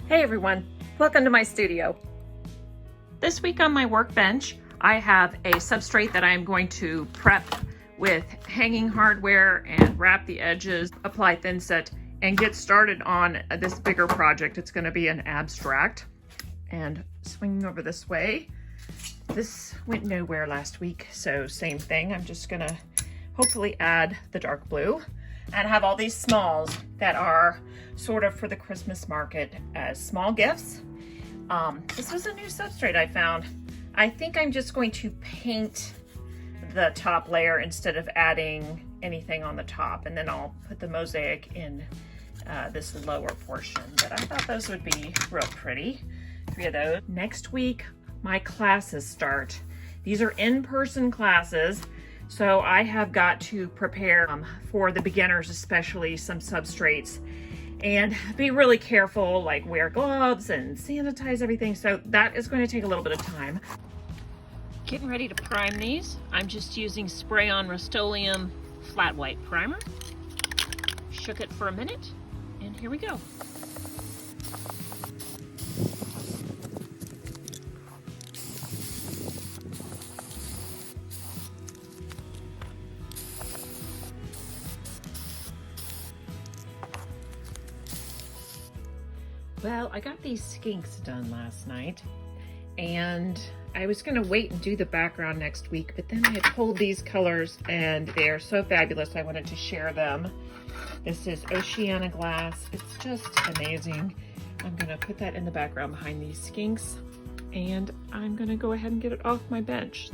Hey everyone, welcome to my studio. This week on my workbench, I have a substrate that I'm going to prep with hanging hardware and wrap the edges, apply thin set, and get started on this bigger project. It's going to be an abstract. And swinging over this way, this went nowhere last week, so same thing. I'm just going to hopefully add the dark blue and have all these smalls that are sort of for the Christmas market as small gifts. This was a new substrate I found. I think I'm just going to paint the top layer instead of adding anything on the top, and then I'll put the mosaic in this lower portion. But I thought those would be real pretty. 3 of those. Next week, my classes start. These are in-person classes, so I have got to prepare for the beginners, especially some substrates, and be really careful, like wear gloves and sanitize everything. So that is going to take a little bit of time. Getting ready to prime these. I'm just using spray-on Rust-Oleum flat white primer. Shook it for a minute, and here we go. Well, I got these skinks done last night, and I was gonna wait and do the background next week, but then I had pulled these colors and they're so fabulous I wanted to share them. This is Oceana glass. It's just amazing. I'm gonna put that in the background behind these skinks, and I'm gonna go ahead and get it off my bench.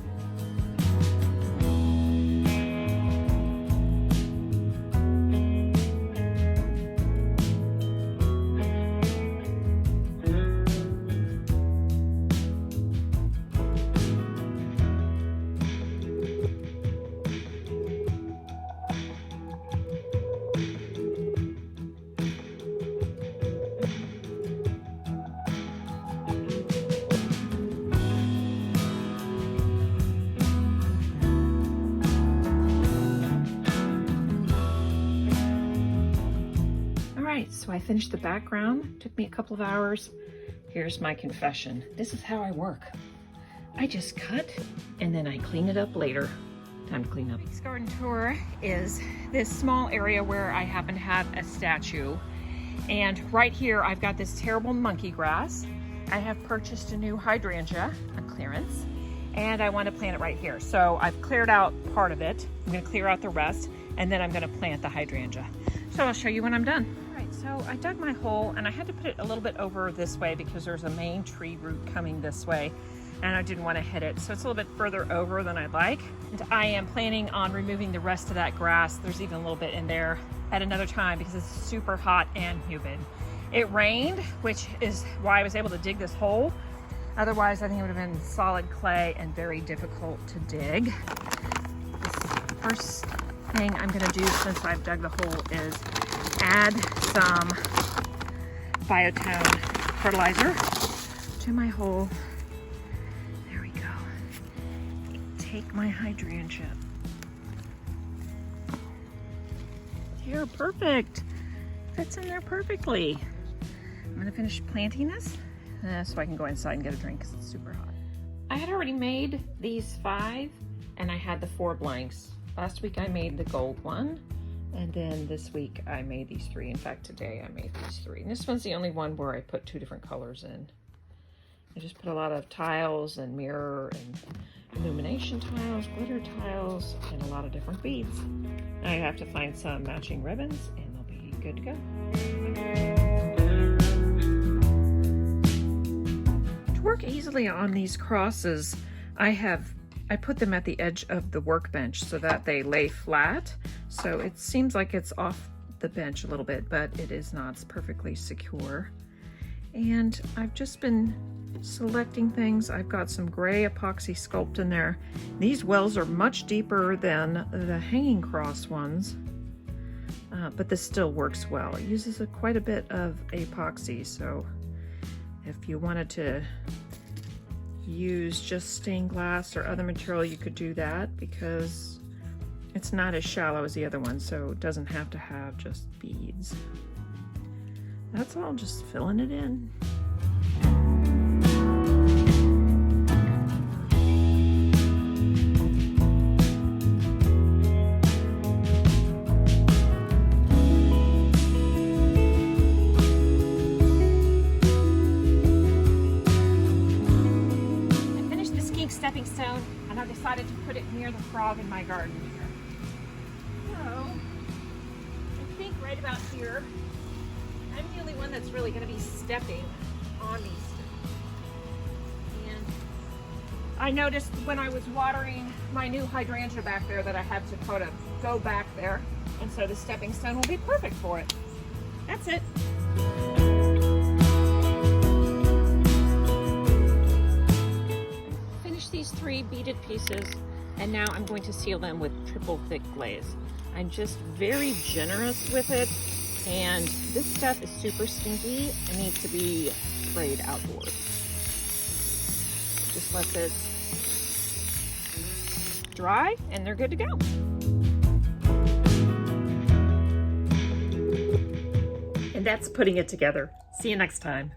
So I finished the background, took me a couple of hours. Here's my confession. This is how I work. I just cut and then I clean it up later. Time to clean up. This garden tour is this small area where I happen to have a statue. And right here, I've got this terrible monkey grass. I have purchased a new hydrangea on clearance, and I want to plant it right here. So I've cleared out part of it. I'm gonna clear out the rest, and then I'm gonna plant the hydrangea. So I'll show you when I'm done. So I dug my hole, and I had to put it a little bit over this way because there's a main tree root coming this way, and I didn't want to hit it. So it's a little bit further over than I'd like. And I am planning on removing the rest of that grass. There's even a little bit in there at another time because it's super hot and humid. It rained, which is why I was able to dig this hole. Otherwise, I think it would have been solid clay and very difficult to dig. The first thing I'm going to do since I've dug the hole is add some biotone fertilizer to my hole. There we go. Take my hydrangea. Here, perfect. Fits in there perfectly. I'm gonna finish planting this so I can go inside and get a drink because it's super hot. I had already made these 5, and I had the 4 blanks. Last week I made the gold one. And then this week I made these 3. In fact, today I made these 3. And this one's the only one where I put 2 different colors in. I just put a lot of tiles and mirror and illumination tiles, glitter tiles, and a lot of different beads. I have to find some matching ribbons and they'll be good to go. To work easily on these crosses, I put them at the edge of the workbench so that they lay flat. So it seems like it's off the bench a little bit, but it is not. It's perfectly secure. And I've just been selecting things. I've got some gray epoxy sculpt in there. These wells are much deeper than the hanging cross ones, but this still works well. It uses quite a bit of epoxy, so if you wanted to use just stained glass or other material, you could do that because it's not as shallow as the other one, so it doesn't have to have just beads. That's all, just filling it in. I finished the skink stepping stone, and I decided to put it near the frog in my garden here. So, I think right about here, I'm the only one that's really going to be stepping on these stones. And I noticed when I was watering my new hydrangea back there that I had to kind of go back there. And so the stepping stone will be perfect for it. That's it. Finish these 3 beaded pieces, and now I'm going to seal them with triple thick glaze. I'm just very generous with it. And this stuff is super stinky and needs to be sprayed outdoors. Just let this dry and they're good to go. And that's putting it together. See you next time.